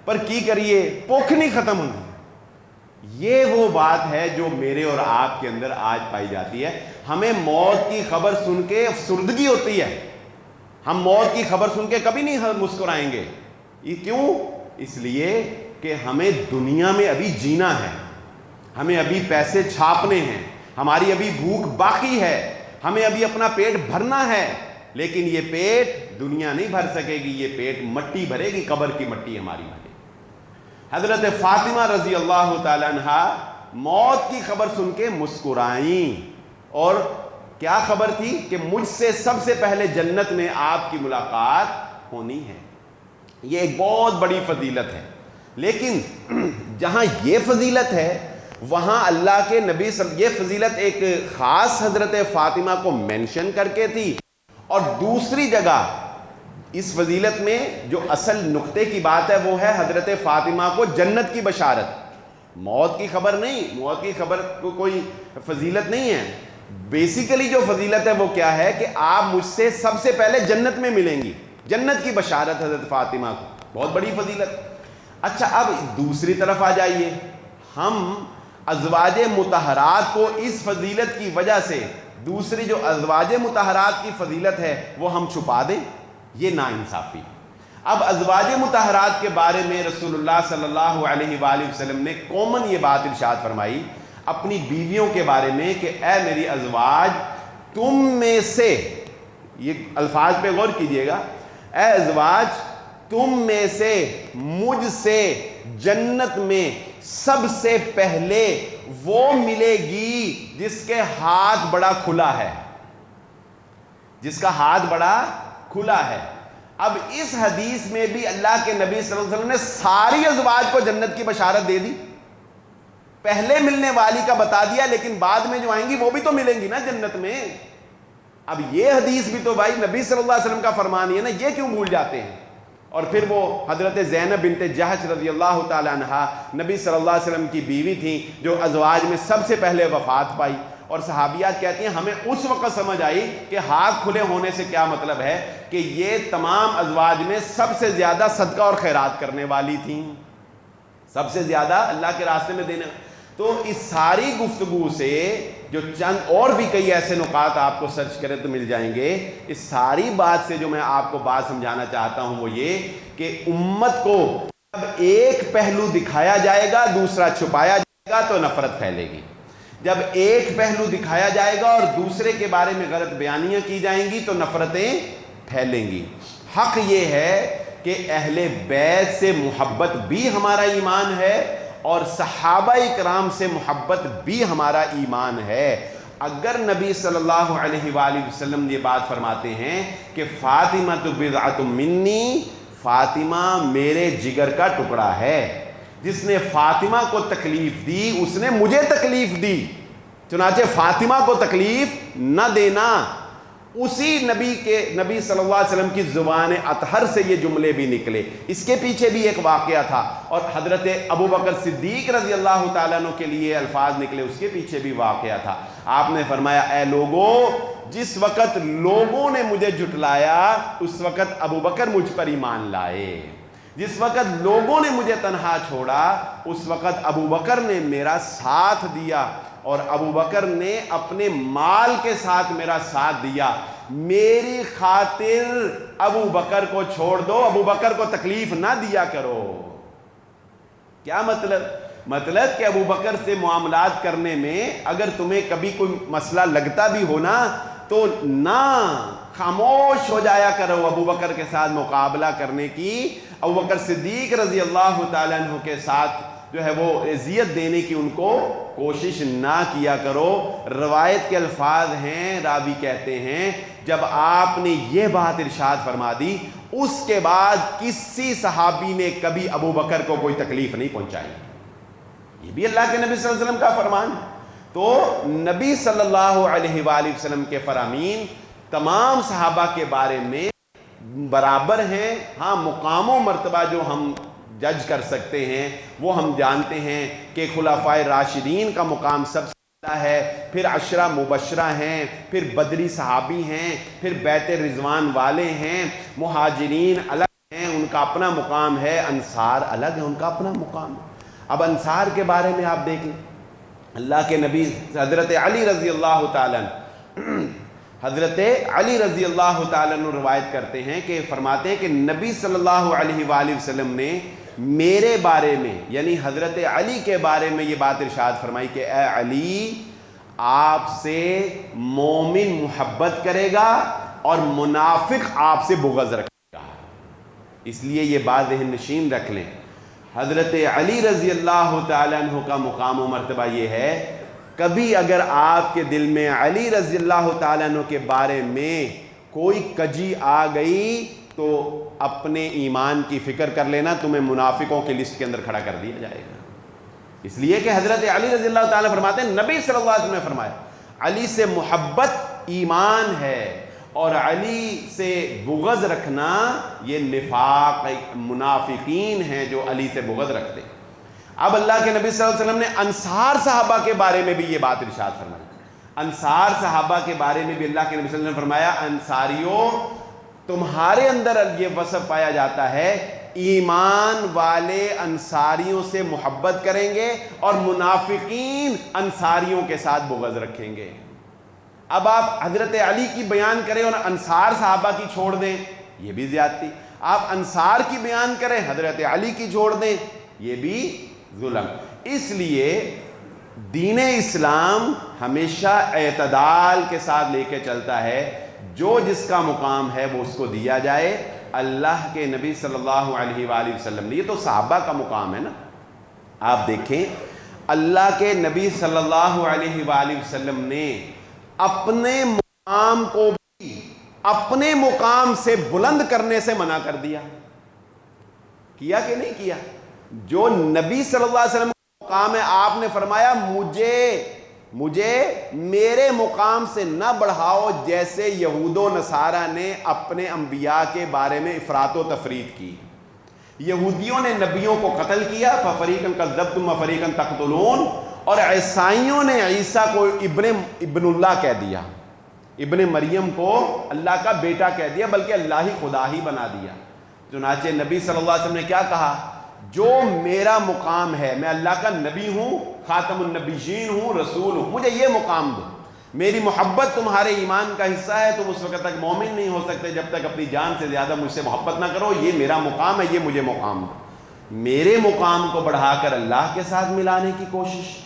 Speaker 1: پر کی کریے بھوک نہیں ختم ہوتی. یہ وہ بات ہے جو میرے اور آپ کے اندر آج پائی جاتی ہے. ہمیں موت کی خبر سن کے افسردگی ہوتی ہے، ہم موت کی خبر سن کے کبھی نہیں مسکرائیں گے. یہ کیوں؟ اس لیے کہ ہمیں دنیا میں ابھی جینا ہے، ہمیں ابھی پیسے چھاپنے ہیں، ہماری ابھی بھوک باقی ہے، ہمیں ابھی اپنا پیٹ بھرنا ہے. لیکن یہ پیٹ دنیا نہیں بھر سکے گی، یہ پیٹ مٹی بھرے گی، قبر کی مٹی ہماری بھرے گی. حضرت فاطمہ رضی اللہ تعالی عنہ موت کی خبر سن کے مسکرائیں، اور کیا خبر تھی کہ مجھ سے سب سے پہلے جنت میں آپ کی ملاقات ہونی ہے. یہ ایک بہت بڑی فضیلت ہے. لیکن جہاں یہ فضیلت ہے وہاں اللہ کے نبی یہ فضیلت ایک خاص حضرت فاطمہ کو مینشن کر کے تھی، اور دوسری جگہ اس فضیلت میں جو اصل نقطے کی بات ہے وہ ہے حضرت فاطمہ کو جنت کی بشارت. موت کی خبر نہیں، موت کی خبر کو کوئی فضیلت نہیں ہے. بیسیکلی جو فضیلت ہے وہ کیا ہے کہ آپ مجھ سے سب سے پہلے جنت میں ملیں گی، جنت کی بشارت حضرت فاطمہ کو، بہت بڑی فضیلت. اچھا اب دوسری طرف آ جائیے، ہم ازواج مطہرات کو اس فضیلت کی وجہ سے دوسری جو ازواج مطہرات کی فضیلت ہے وہ ہم چھپا دیں، یہ ناانصافی. اب ازواج مطہرات کے بارے میں رسول اللہ صلی اللہ علیہ وآلہ وسلم نے کامن یہ بات ارشاد فرمائی اپنی بیویوں کے بارے میں کہ اے میری ازواج، تم میں سے، یہ الفاظ پہ غور کیجئے گا، اے ازواج تم میں سے مجھ سے جنت میں سب سے پہلے وہ ملے گی جس کے ہاتھ بڑا کھلا ہے، جس کا ہاتھ بڑا کھلا ہے. اب اس حدیث میں بھی اللہ کے نبی صلی اللہ علیہ وسلم نے ساری ازواج کو جنت کی بشارت دے دی. پہلے ملنے والی کا بتا دیا، لیکن بعد میں جو آئیں گی وہ بھی تو ملیں گی نا جنت میں. اب یہ حدیث بھی تو بھائی نبی صلی اللہ علیہ وسلم کا فرمان ہے نا، یہ کیوں بھول جاتے ہیں؟ اور پھر وہ حضرت زینب بنت جحش رضی اللہ تعالی عنہا نبی صلی اللہ علیہ وسلم کی بیوی تھیں جو ازواج میں سب سے پہلے وفات پائی، اور صحابیات کہتی ہیں ہمیں اس وقت سمجھ آئی کہ ہاتھ کھلے ہونے سے کیا مطلب ہے، کہ یہ تمام ازواج میں سب سے زیادہ صدقہ اور خیرات کرنے والی تھیں، سب سے زیادہ اللہ کے راستے میں دینے. تو اس ساری گفتگو سے جو چند اور بھی کئی ایسے نکات آپ کو سرچ کریں تو مل جائیں گے، اس ساری بات سے جو میں آپ کو بات سمجھانا چاہتا ہوں وہ یہ کہ امت کو جب ایک پہلو دکھایا جائے گا دوسرا چھپایا جائے گا تو نفرت پھیلے گی. جب ایک پہلو دکھایا جائے گا اور دوسرے کے بارے میں غلط بیانیاں کی جائیں گی تو نفرتیں پھیلیں گی. حق یہ ہے کہ اہل بیت سے محبت بھی ہمارا ایمان ہے اور صحابہ کرام سے محبت بھی ہمارا ایمان ہے. اگر نبی صلی اللہ علیہ وآلہ وسلم یہ بات فرماتے ہیں کہ فاطمہ بضعۃ منی، فاطمہ میرے جگر کا ٹکڑا ہے، جس نے فاطمہ کو تکلیف دی اس نے مجھے تکلیف دی، چنانچہ فاطمہ کو تکلیف نہ دینا. اسی نبی صلی اللہ علیہ وسلم کی زبان اطہر سے یہ جملے بھی نکلے. اس کے پیچھے بھی ایک واقعہ تھا، اور حضرت ابو بکر صدیق رضی اللہ تعالیٰ عنہ کے لیے الفاظ نکلے، اس کے پیچھے بھی واقعہ تھا. آپ نے فرمایا اے لوگو، جس وقت لوگوں نے مجھے جھٹلایا اس وقت ابو بکر مجھ پر ایمان لائے، جس وقت لوگوں نے مجھے تنہا چھوڑا اس وقت ابو بکر نے میرا ساتھ دیا. اور ابو بکر نے اپنے مال کے ساتھ میرا ساتھ دیا، میری خاطر ابو بکر کو چھوڑ دو، ابو بکر کو تکلیف نہ دیا کرو۔ کیا مطلب کہ ابو بکر سے معاملات کرنے میں اگر تمہیں کبھی کوئی مسئلہ لگتا بھی ہو نا تو نہ خاموش ہو جایا کرو ابو بکر کے ساتھ مقابلہ کرنے کی، ابو بکر صدیق رضی اللہ تعالیٰ عنہ کے ساتھ جو ہے وہ اذیت دینے کی ان کو کوشش نہ کیا کرو۔ روایت کے الفاظ ہیں، راوی کہتے ہیں جب آپ نے یہ بات ارشاد فرما دی اس کے بعد کسی صحابی نے کبھی ابو بکر کو کوئی تکلیف نہیں پہنچائی۔ یہ بھی اللہ کے نبی صلی اللہ علیہ وسلم کا فرمان ہے۔ تو نبی صلی اللہ علیہ وآلہ وسلم کے فرامین تمام صحابہ کے بارے میں برابر ہیں۔ ہاں مقام و مرتبہ جو ہم جج کر سکتے ہیں وہ ہم جانتے ہیں کہ خلفائے راشدین کا مقام سب سے زیادہ ہے، پھر عشرہ مبشرہ ہیں، پھر بدری صحابی ہیں، پھر بیت رضوان والے ہیں، مہاجرین الگ ہیں ان کا اپنا مقام ہے، انصار الگ ہیں ان کا اپنا مقام ہے۔ اب انصار کے بارے میں آپ دیکھیں، اللہ کے نبی حضرت علی رضی اللہ تعالیٰ حضرت علی رضی اللہ تعالیٰ عنہ روایت کرتے ہیں کہ فرماتے ہیں کہ نبی صلی اللہ علیہ وآلہ وسلم نے میرے بارے میں یعنی حضرت علی کے بارے میں یہ بات ارشاد فرمائی کہ اے علی، آپ سے مومن محبت کرے گا اور منافق آپ سے بغض رکھے گا۔ اس لیے یہ بات ذہن نشین رکھ لیں، حضرت علی رضی اللہ تعالیٰ عنہ کا مقام و مرتبہ یہ ہے، کبھی اگر آپ کے دل میں علی رضی اللہ تعالیٰ عنہ کے بارے میں کوئی کجی آ گئی تو اپنے ایمان کی فکر کر لینا، تمہیں منافقوں کی لسٹ کے اندر کھڑا کر دیا جائے گا۔ اس لیے کہ حضرت علی رضی اللہ تعالیٰ فرماتے ہیں، نبی صلی اللہ علیہ وسلم نے فرمایا علی سے محبت ایمان ہے اور علی سے بغض رکھنا یہ نفاق، منافقین ہیں جو علی سے بغض رکھتے ہیں۔ اب اللہ کے نبی صلی اللہ علیہ وسلم نے انصار صحابہ کے بارے میں بھی یہ بات ارشاد فرمائی۔ انصار صحابہ کے بارے میں بھی اللہ کے نبی صلی اللہ علیہ وسلم نے فرمایا، انصاریوں تمہارے اندر یہ وصف پایا جاتا ہے، ایمان والے انصاریوں سے محبت کریں گے اور منافقین انصاریوں کے ساتھ بغض رکھیں گے۔ اب آپ حضرت علی کی بیان کریں اور انصار صحابہ کی چھوڑ دیں، یہ بھی زیادتی۔ آپ انصار کی بیان کریں، حضرت علی کی چھوڑ دیں، یہ بھی ظلم۔ اس لیے دین اسلام ہمیشہ اعتدال کے ساتھ لے کے چلتا ہے، جو جس کا مقام ہے وہ اس کو دیا جائے۔ اللہ کے نبی صلی اللہ علیہ وآلہ وسلم نے، یہ تو صحابہ کا مقام ہے نا، آپ دیکھیں اللہ کے نبی صلی اللہ علیہ وآلہ وسلم نے اپنے مقام کو بھی اپنے مقام سے بلند کرنے سے منع کر دیا، کیا کہ نہیں کیا؟ جو نبی صلی اللہ علیہ وسلم کا مقام ہے آپ نے فرمایا مجھے میرے مقام سے نہ بڑھاؤ، جیسے یہود و نصارہ نے اپنے انبیاء کے بارے میں افراط و تفریط کی۔ یہودیوں نے نبیوں کو قتل کیا، فَفَرِيقًا كَذَّبْتُمْ وَفَرِيقًا تَقْتُلُونَ، اور عیسائیوں نے عیسیٰ کو ابن اللہ کہہ دیا، ابن مریم کو اللہ کا بیٹا کہہ دیا، بلکہ اللہ ہی خدا ہی بنا دیا۔ چنانچہ نبی صلی اللہ علیہ وسلم نے کیا کہا؟ جو میرا مقام ہے، میں اللہ کا نبی ہوں، خاتم النبیین ہوں، رسول ہوں، مجھے یہ مقام دو، میری محبت تمہارے ایمان کا حصہ ہے، تم اس وقت تک مومن نہیں ہو سکتے جب تک اپنی جان سے زیادہ مجھ سے محبت نہ کرو، یہ میرا مقام ہے، یہ مجھے مقام دو۔ میرے مقام کو بڑھا کر اللہ کے ساتھ ملانے کی کوشش،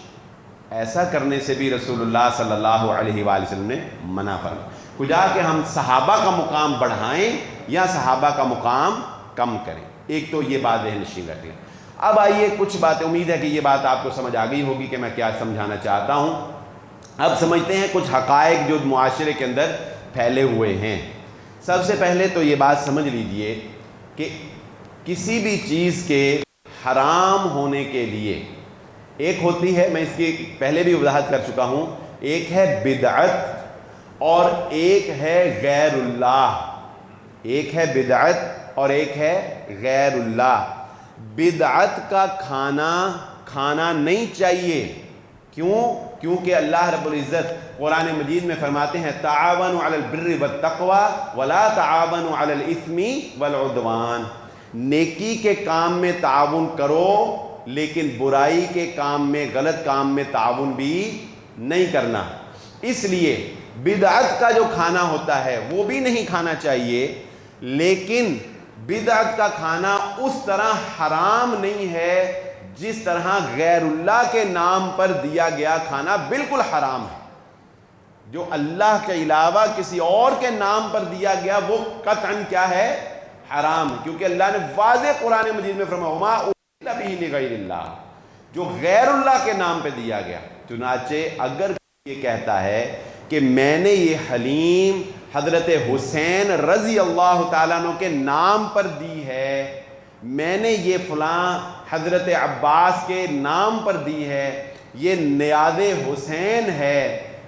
Speaker 1: ایسا کرنے سے بھی رسول اللہ صلی اللہ علیہ وآلہ وسلم نے منع فرمایا۔ خدا کہ ہم صحابہ کا مقام بڑھائیں یا صحابہ کا مقام کم کریں، ایک تو یہ بات ذہن نشین رکھ لیں۔ اب آئیے کچھ باتیں، امید ہے کہ یہ بات آپ کو سمجھ آ گئی ہوگی کہ میں کیا سمجھانا چاہتا ہوں۔ اب سمجھتے ہیں کچھ حقائق جو معاشرے کے اندر پھیلے ہوئے ہیں۔ سب سے پہلے تو یہ بات سمجھ لیجئے کہ کسی بھی چیز کے حرام ہونے کے لیے ایک ہوتی ہے، میں اس کی پہلے بھی وضاحت کر چکا ہوں، ایک ہے بدعت اور ایک ہے غیر اللہ، ایک ہے بدعت اور ایک ہے غیر اللہ۔ بدعت کا کھانا نہیں چاہیے، کیونکہ اللہ رب العزت قرآن مجید میں فرماتے ہیں تعاونوا علی البر والتقوی ولا تعاونوا علی الاثم والعدوان، نیکی کے کام میں تعاون کرو لیکن برائی کے کام میں، غلط کام میں تعاون بھی نہیں کرنا۔ اس لیے بدعت کا جو کھانا ہوتا ہے وہ بھی نہیں کھانا چاہیے، لیکن بدعت کا کھانا اس طرح حرام نہیں ہے جس طرح غیر اللہ کے نام پر دیا گیا کھانا بالکل حرام ہے۔ جو اللہ کے علاوہ کسی اور کے نام پر دیا گیا وہ قطعاً کیا ہے؟ حرام ہے، کیونکہ اللہ نے واضح قرآن مجید میں فرمایا وما اہل بہ لغیر اللہ، جو غیر اللہ کے نام پہ دیا گیا۔ چنانچہ اگر یہ کہتا ہے کہ میں نے یہ حلیم حضرت حسین رضی اللہ تعالیٰ عنہ کے نام پر دی ہے، میں نے یہ فلاں حضرت عباس کے نام پر دی ہے، یہ نیاز حسین ہے،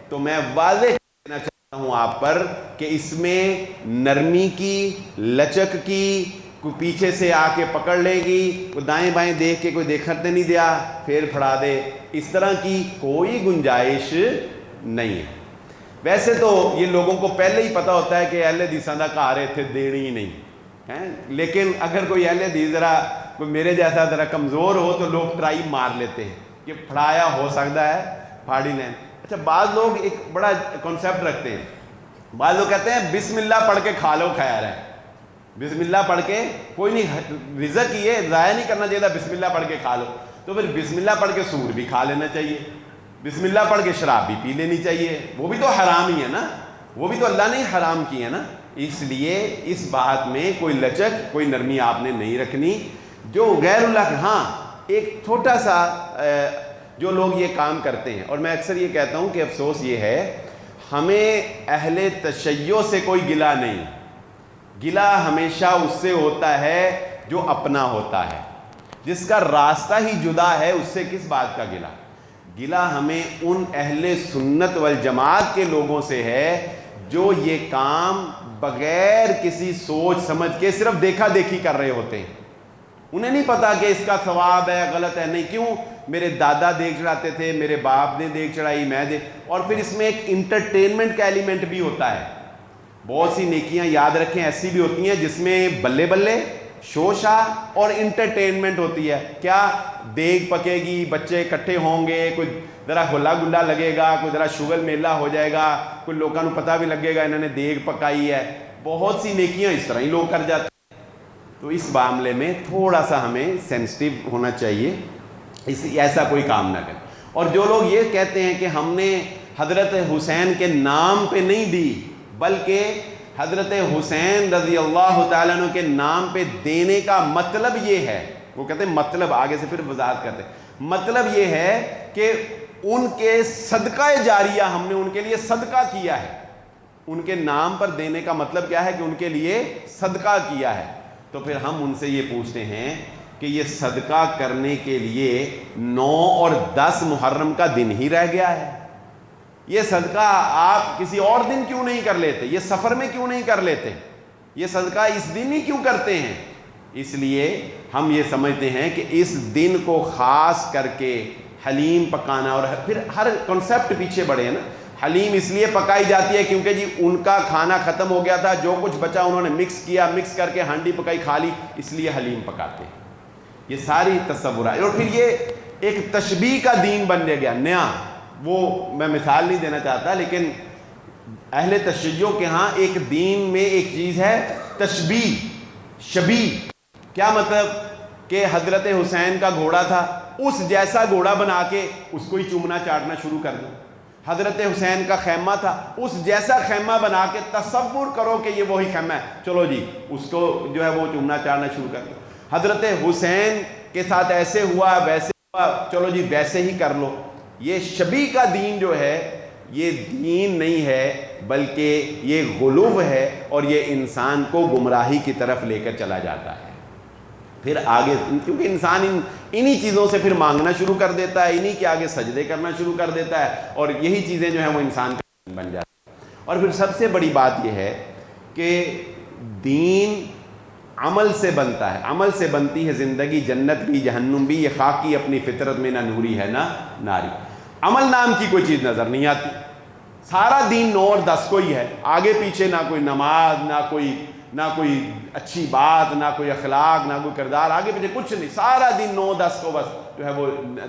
Speaker 1: تو میں واضح کہنا چاہتا ہوں آپ پر کہ اس میں نرمی کی، لچک کی، کوئی پیچھے سے آ کے پکڑ لے گی، کوئی دائیں بائیں دیکھ کے کوئی دیکھتے نہیں دیا پھر پھڑا دے، اس طرح کی کوئی گنجائش نہیں ہے۔ ویسے تو یہ لوگوں کو پہلے ہی پتہ ہوتا ہے کہ اہل حدیثاں دا گھر اتنے دینی ہی نہیں ہے، لیکن اگر کوئی اہل حدیث ذرا کوئی میرے جیسا ذرا کمزور ہو تو لوگ ٹرائی مار لیتے ہیں کہ پھڑایا ہو سکتا ہے پھاڑی لیں۔ اچھا، بعض لوگ ایک بڑا کنسیپٹ رکھتے ہیں، بعض لوگ کہتے ہیں بسم اللہ پڑھ کے کھا لو خیر ہے، بسم اللہ پڑھ کے کوئی نہیں، رزق یہ ضائع نہیں کرنا چاہیے، بسم اللہ پڑھ کے کھا لو، تو پھر بسم اللہ پڑھ کے سور بھی کھا لینا چاہیے، بسم اللہ پڑھ کے شراب بھی پی لینی چاہیے، وہ بھی تو حرام ہی ہے نا، وہ بھی تو اللہ نے حرام کی ہے نا۔ اس لیے اس بات میں کوئی لچک، کوئی نرمی آپ نے نہیں رکھنی۔ جو غیر اللہ، ہاں ایک چھوٹا سا جو لوگ یہ کام کرتے ہیں، اور میں اکثر یہ کہتا ہوں کہ افسوس یہ ہے ہمیں اہل تشیع سے کوئی گلہ نہیں، گلہ ہمیشہ اس سے ہوتا ہے جو اپنا ہوتا ہے، جس کا راستہ ہی جدا ہے، اس سے کس بات کا گلہ؟ گلہ ہمیں ان اہل سنت والجماعت کے لوگوں سے ہے جو یہ کام بغیر کسی سوچ سمجھ کے صرف دیکھا دیکھی کر رہے ہوتے ہیں، انہیں نہیں پتا کہ اس کا ثواب ہے غلط ہے نہیں، کیوں میرے دادا دیکھ چڑھاتے تھے، میرے باپ نے دیکھ چڑھائی، میں اور پھر اس میں ایک انٹرٹینمنٹ کا ایلیمنٹ بھی ہوتا ہے۔ بہت سی نیکیاں یاد رکھیں ایسی بھی ہوتی ہیں جس میں بلے بلے شوشا اور انٹرٹینمنٹ ہوتی ہے، کیا دیگ پکے گی، بچے اکٹھے ہوں گے، کوئی ذرا ہلا گلا لگے گا، کوئی ذرا شغل میلہ ہو جائے گا، کوئی لوگوں کو پتہ بھی لگے گا انہوں نے دیگ پکائی ہے۔ بہت سی نیکیاں اس طرح ہی لوگ کر جاتے ہیں، تو اس معاملے میں تھوڑا سا ہمیں سینسٹیو ہونا چاہیے، ایسا کوئی کام نہ کریں۔ اور جو لوگ یہ کہتے ہیں کہ ہم نے حضرت حسین کے نام پہ نہیں دی بلکہ حضرت حسین رضی اللہ تعالیٰ عنہ کے نام پہ دینے کا مطلب یہ ہے، وہ کہتے ہیں مطلب آگے سے پھر وضاحت کرتے ہیں، مطلب یہ ہے کہ ان کے صدقہ جاریہ ہم نے ان کے لیے صدقہ کیا ہے، ان کے نام پر دینے کا مطلب کیا ہے کہ ان کے لیے صدقہ کیا ہے۔ تو پھر ہم ان سے یہ پوچھتے ہیں کہ یہ صدقہ کرنے کے لیے 9 اور 10 محرم کا دن ہی رہ گیا ہے، یہ صدقہ آپ کسی اور دن کیوں نہیں کر لیتے؟ یہ سفر میں کیوں نہیں کر لیتے؟ یہ صدقہ اس دن ہی کیوں کرتے ہیں؟ اس لیے ہم یہ سمجھتے ہیں کہ اس دن کو خاص کر کے حلیم پکانا، اور پھر ہر کنسیپٹ پیچھے بڑھے ہیں نا، حلیم اس لیے پکائی جاتی ہے کیونکہ جی ان کا کھانا ختم ہو گیا تھا، جو کچھ بچا انہوں نے مکس کیا، مکس کر کے ہانڈی پکائی کھا لی، اس لیے حلیم پکاتے ہیں۔ یہ ساری تصورات، اور پھر یہ ایک تشبیہ کا دین بن گیا نیا، وہ میں مثال نہیں دینا چاہتا، لیکن اہل تشیع کے ہاں ایک دین میں ایک چیز ہے تشبیہ، شبیہ، کیا مطلب کہ حضرت حسین کا گھوڑا تھا، اس جیسا گھوڑا بنا کے اس کو ہی چومنا چاٹنا شروع کر دو۔ حضرت حسین کا خیمہ تھا، اس جیسا خیمہ بنا کے تصور کرو کہ یہ وہی خیمہ ہے، چلو جی اس کو جو ہے وہ چومنا چاٹنا شروع کر دو۔ حضرت حسین کے ساتھ ایسے ہوا ویسے ہوا، چلو جی ویسے ہی کر لو۔ یہ شبیہ کا دین جو ہے یہ دین نہیں ہے بلکہ یہ غلو ہے، اور یہ انسان کو گمراہی کی طرف لے کر چلا جاتا ہے۔ پھر آگے کیونکہ انسان انہی چیزوں سے پھر مانگنا شروع کر دیتا ہے، انہی کے آگے سجدے کرنا شروع کر دیتا ہے، اور یہی چیزیں جو ہیں وہ انسان کا دین بن جاتی ہیں۔ اور پھر سب سے بڑی بات یہ ہے کہ دین عمل سے بنتا ہے، عمل سے بنتی ہے زندگی، جنت بھی جہنم بھی، یہ خاکی اپنی فطرت میں نہ نوری ہے نہ ناری۔ عمل نام کی کوئی چیز نظر نہیں آتی، سارا دین 9 اور 10 کو ہی ہے، آگے پیچھے نہ کوئی نماز، نہ کوئی اچھی بات، نہ کوئی اخلاق، نہ کوئی کردار، آگے پیچھے کچھ نہیں، سارا دین 9 10 کو بس جو ہے وہ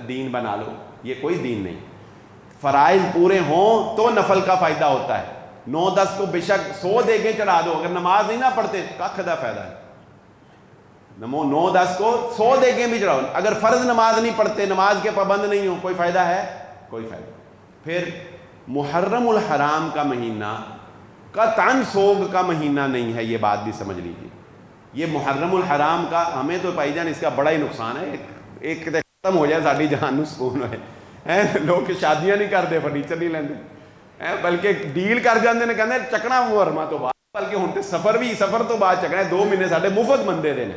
Speaker 1: دین بنا لو، یہ کوئی دین نہیں۔ فرائض پورے ہوں تو نفل کا فائدہ ہوتا ہے. 9-10 کو بے شک 100 دیگیں چڑھا دو, اگر نماز نہیں نہ پڑھتے کخ دا فائدہ ہے. 9-10 کو 100 دیگیں بھی چڑھاؤ, اگر فرض نماز نہیں پڑھتے, نماز کے پابند نہیں ہو, کوئی فائدہ ہے؟ کوئی فائدہ. پھر محرم الحرام کا مہینہ قطعاً سوگ کا مہینہ نہیں ہے, یہ بات بھی سمجھ لیجیے. یہ محرم الحرام کا ہمیں تو بھائی جان اس کا بڑا ہی نقصان ہے. ایک ختم ہو جائے ساری جہان نو سکون ہوئے. لوگ شادیاں نہیں کرتے, فرنیچر نہیں لیندے, بلکہ ڈیل کر جاندے نے, کہندے چکنا محرمہ تو بعد, بلکہ ہن تے سفر تو بعد چکنا ہے. 2 مہینے ساڈے مفت بندے دے نے,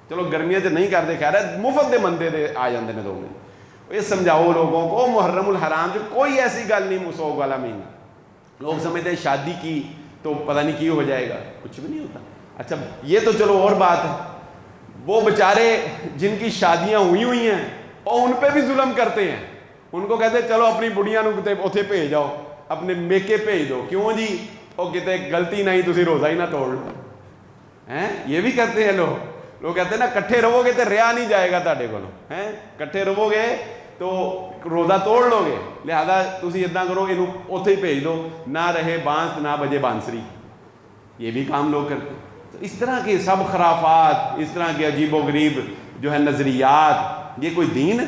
Speaker 1: چلو گرمیاں تے نہیں کرتے, خیر ہے مفت دے بندے دے آ جاندے نے 2 مہینے. یہ سمجھاؤ لوگوں کو محرم الحرام جو کوئی ایسی گل نہیں سوگ والا مہینہ. لوگ سمجھتے ہیں شادی کی تو پتہ نہیں کی ہو جائے گا, کچھ بھی نہیں ہوتا. اچھا یہ تو چلو اور بات ہے, وہ بیچارے جن کی شادیاں ہوئی ہیں اور ان پہ بھی ظلم کرتے ہیں, ان کو کہتے ہیں چلو اپنی بڑیاں نو کتے اوتھے بھیج جاؤ, اپنے میکے بھیج دو. کیوں جی؟ وہ کتے غلطی نہیں تسی روزہ ہی نہ توڑ لو. یہ بھی کرتے ہیں لوگ. لوگ کہتے ہیں نا کٹھے رہو گے تو رہا نہیں جائے گا تہاڈے کولوں, کٹھے رہو گے تو روزہ توڑ لو گے, لہذا تسی اتنا کرو اینو اوتھے ہی بھیج دو, نہ رہے بانس نہ بجے بانسری. یہ بھی کام لوگ کرتے ہیں. اس طرح کے سب خرافات, اس طرح کے عجیب و غریب جو ہے نظریات, یہ کوئی دین ہے؟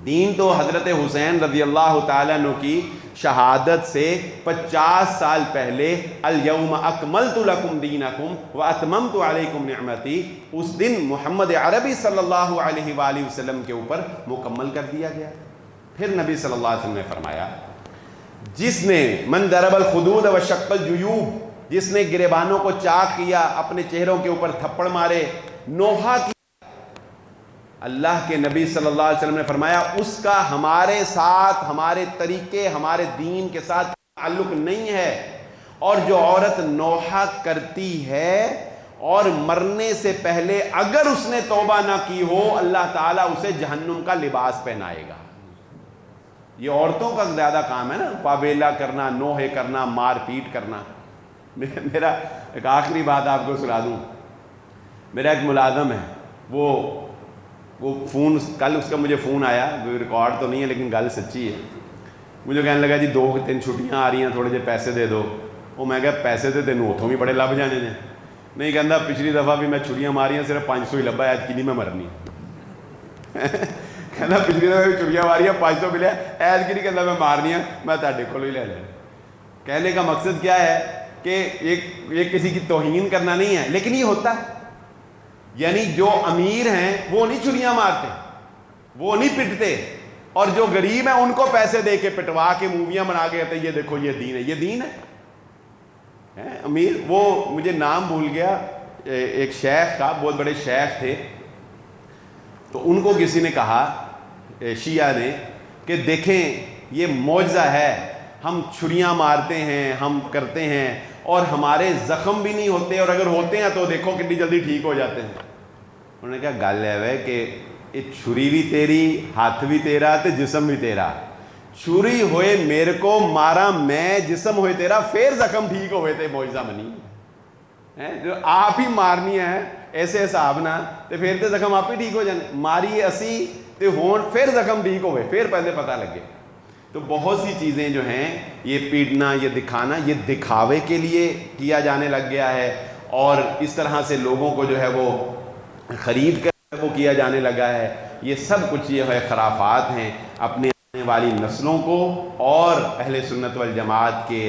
Speaker 1: دین تو حضرت حسین رضی اللہ تعالیٰ عنہ کی شہادت سے 50 سال پہلے الیوم اکملت لکم دینکم واتممت علیکم نعمتی, اس دن محمد عربی صلی اللہ علیہ وآلہ وسلم کے اوپر مکمل کر دیا گیا. پھر نبی صلی اللہ علیہ وسلم نے فرمایا, جس نے من ضرب الخدود وشق الجیوب, جس نے گریبانوں کو چاک کیا, اپنے چہروں کے اوپر تھپڑ مارے, نوحہ کیا, اللہ کے نبی صلی اللہ علیہ وسلم نے فرمایا اس کا ہمارے ساتھ, ہمارے طریقے, ہمارے دین کے ساتھ تعلق نہیں ہے. اور جو عورت نوحہ کرتی ہے اور مرنے سے پہلے اگر اس نے توبہ نہ کی ہو, اللہ تعالیٰ اسے جہنم کا لباس پہنائے گا. یہ عورتوں کا زیادہ کام ہے نا, پاویلا کرنا, نوحے کرنا, مار پیٹ کرنا. میرا ایک آخری بات آپ کو سنا دوں. میرا ایک ملازم ہے, وہ فون, کل اس کا مجھے فون آیا, ریکارڈ تو نہیں ہے لیکن گل سچی ہے. مجھے کہنے لگا جی 2-3 چھٹیاں آ رہی ہیں, تھوڑے جے پیسے دے دو. وہ میں کہا پیسے تو تینوں اتوں بھی بڑے لب جانے نے. نہیں, کہندا پچھلی دفعہ بھی میں چھٹیاں ماریاں صرف 500 ہی لبا, ایت کی نہیں میں مرنی. کہندا پچھلی دفعہ بھی چھٹیاں ماریاں 500 ملے, ایت کی نہیں کہندا میں مارنی ہے, میں تہاڈے کولوں ہی لے لیں. کہنے کا مقصد کیا ہے کہ ایک کسی کی توہین کرنا نہیں ہے, لیکن یہ ہوتا ہے. یعنی جو امیر ہیں وہ نہیں چھریاں مارتے, وہ نہیں پٹتے, اور جو غریب ہیں ان کو پیسے دے کے پٹوا کے موویاں بنا کے کہتے ہیں یہ دیکھو یہ دین ہے. یہ دین ہے؟ امیر, وہ مجھے نام بھول گیا, ایک شیخ کا, بہت بڑے شیخ تھے, تو ان کو کسی نے کہا, شیعہ نے, کہ دیکھیں یہ معجزہ ہے, ہم چھریاں مارتے ہیں, ہم کرتے ہیں, اور ہمارے زخم بھی نہیں ہوتے, اور اگر ہوتے ہیں تو دیکھو کتنی جلدی ٹھیک ہو جاتے ہیں. انہوں نے کہا گل ہے کہ یہ چھری بھی تیری, ہاتھ بھی تیرا, تے جسم بھی تیرا. چھری ہوئے میرے کو مارا میں, جسم ہوئے تیرا, پھر زخم ٹھیک ہوئے تے معجزہ بنی. جو آپ ہی مارنی ہے ایسے حساب نہ, تے پھر تے زخم آپ ہی ٹھیک ہو جانے. ماری اسی تے ہون, پھر زخم ٹھیک ہوئے, پھر پہلے پتہ لگے. تو بہت سی چیزیں جو ہیں, یہ پیٹنا, یہ دکھانا, یہ دکھاوے کے لیے کیا جانے لگ گیا ہے, اور اس طرح سے لوگوں کو جو ہے وہ خرید کر وہ کیا جانے لگا ہے. یہ سب کچھ یہ ہے خرافات ہیں. اپنے آنے والی نسلوں کو اور اہل سنت والجماعت کے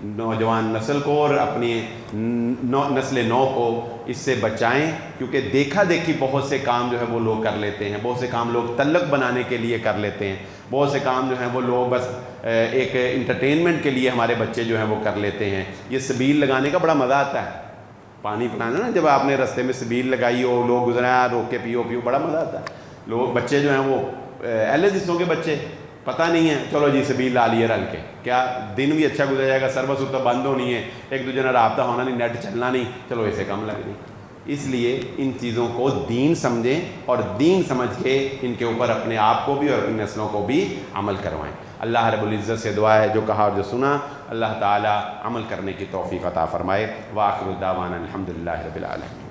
Speaker 1: نوجوان نسل کو اور اپنی نسل نو کو اس سے بچائیں, کیونکہ دیکھا دیکھی بہت سے کام جو ہے وہ لوگ کر لیتے ہیں. بہت سے کام لوگ تلق بنانے کے لیے کر لیتے ہیں. بہت سے کام جو ہیں وہ لوگ بس ایک انٹرٹینمنٹ کے لیے ہمارے بچے جو ہیں وہ کر لیتے ہیں. یہ سبیل لگانے کا بڑا مزہ آتا ہے, پانی پلانا نا, جب آپ نے رستے میں سبیل لگائی ہو, لوگ گزرے, روک کے پیو, بڑا مزہ آتا ہے. لوگ بچے جو ہیں وہ اہل حدیثوں کے بچے, پتہ نہیں ہے, چلو جی سبیل لا لیے رل کے, کیا دن بھی اچھا گزر جائے گا, سروس اتنا بند ہونی ہے, ایک دوسرے نے رابطہ ہونا نہیں, نیٹ چلنا نہیں, چلو اسے کم لگ نہیں. اس لیے ان چیزوں کو دین سمجھیں, اور دین سمجھ کے ان کے اوپر اپنے آپ کو بھی اور اپنی نسلوں کو بھی عمل کروائیں. اللہ رب العزت سے دعا ہے جو کہا اور جو سنا اللہ تعالی عمل کرنے کی توفیق عطا فرمائے. وآخر دعوانا الحمدللہ رب العالمین.